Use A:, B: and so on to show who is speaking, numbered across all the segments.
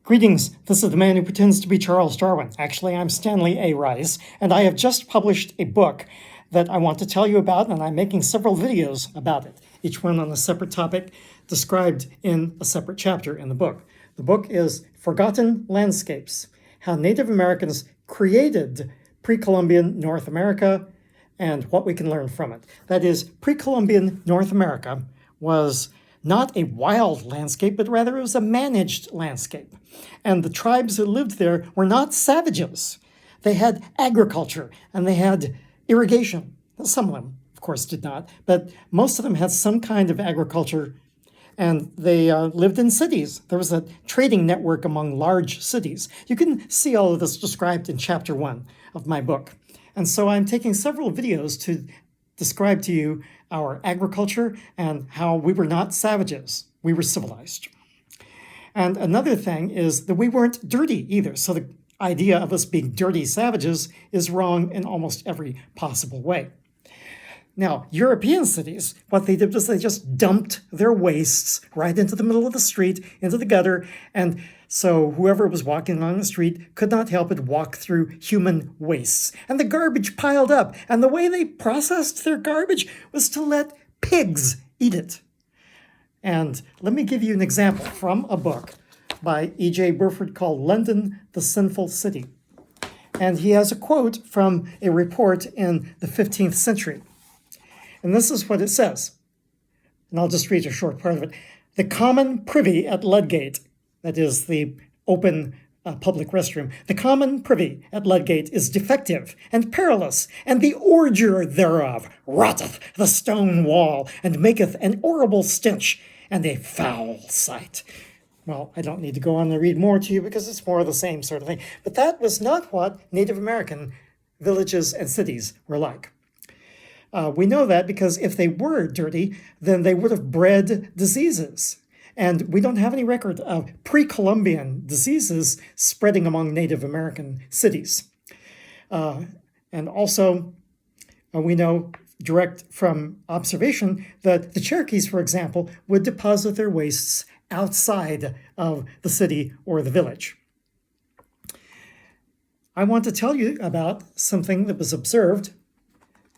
A: Greetings, this is the man who pretends to be Charles Darwin. Actually, I'm Stanley A. Rice, and I have just published a book that I want to tell you about, and I'm making several videos about it, each one on a separate topic described in a separate chapter in the book. The book is Forgotten Landscapes: How Native Americans Created Pre-Columbian North America and What We Can Learn from It. That is, pre-Columbian North America was not a wild landscape, but rather it was a managed landscape. And the tribes that lived there were not savages. They had agriculture and they had irrigation. Some of them, of course, did not, but most of them had some kind of agriculture, and they lived in cities. There was a trading network among large cities. You can see all of this described in chapter 1 of my book. And so I'm taking several videos to describe to you our agriculture and how we were not savages. We were civilized. And another thing is that we weren't dirty either. So the idea of us being dirty savages is wrong in almost every possible way. Now, European cities, what they did was they just dumped their wastes right into the middle of the street, into the gutter, and so whoever was walking along the street could not help but walk through human wastes. And the garbage piled up, and the way they processed their garbage was to let pigs eat it. And let me give you an example from a book by E.J. Burford called London, the Sinful City. And he has a quote from a report in the 15th century. And this is what it says. And I'll just read a short part of it. The common privy at Ludgate, that is the open public restroom, the common privy at Ludgate is defective and perilous, and the ordure thereof rotteth the stone wall, and maketh an horrible stench, and a foul sight. Well, I don't need to go on and read more to you because it's more of the same sort of thing. But that was not what Native American villages and cities were like. We know that because if they were dirty, then they would have bred diseases. And we don't have any record of pre-Columbian diseases spreading among Native American cities. And also, we know direct from observation that the Cherokees, for example, would deposit their wastes outside of the city or the village. I want to tell you about something that was observed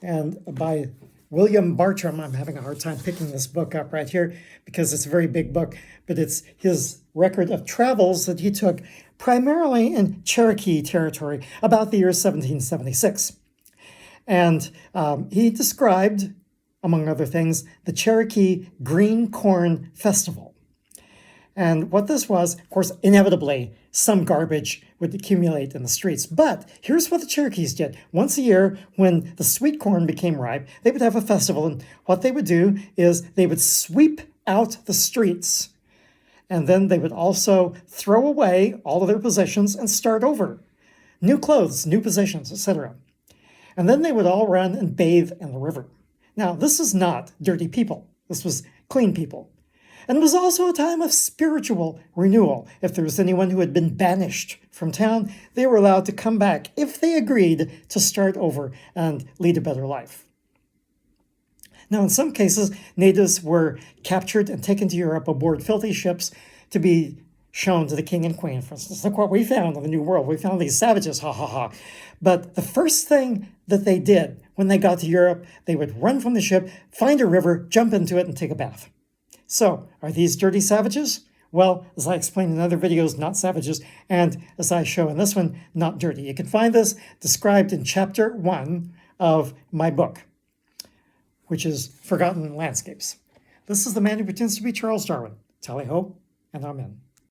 A: and by William Bartram. I'm having a hard time picking this book up right here because it's a very big book, but it's his record of travels that he took primarily in Cherokee territory about the year 1776. And he described, among other things, the Cherokee Green Corn Festival. And what this was, of course, inevitably, some garbage would accumulate in the streets. But here's what the Cherokees did. Once a year, when the sweet corn became ripe, they would have a festival. And what they would do is they would sweep out the streets. And then they would also throw away all of their possessions and start over. New clothes, new possessions, etc. And then they would all run and bathe in the river. Now, this is not dirty people. This was clean people. And it was also a time of spiritual renewal. If there was anyone who had been banished from town, they were allowed to come back if they agreed to start over and lead a better life. Now, in some cases, natives were captured and taken to Europe aboard filthy ships to be shown to the king and queen. For instance, look what we found in the New World. We found these savages, ha ha ha. But the first thing that they did when they got to Europe, they would run from the ship, find a river, jump into it, and take a bath. So, are these dirty savages? Well, as I explained in other videos, not savages, and as I show in this one, not dirty. You can find this described in chapter 1 of my book, which is Forgotten Landscapes. This is the man who pretends to be Charles Darwin. Tally ho, and amen.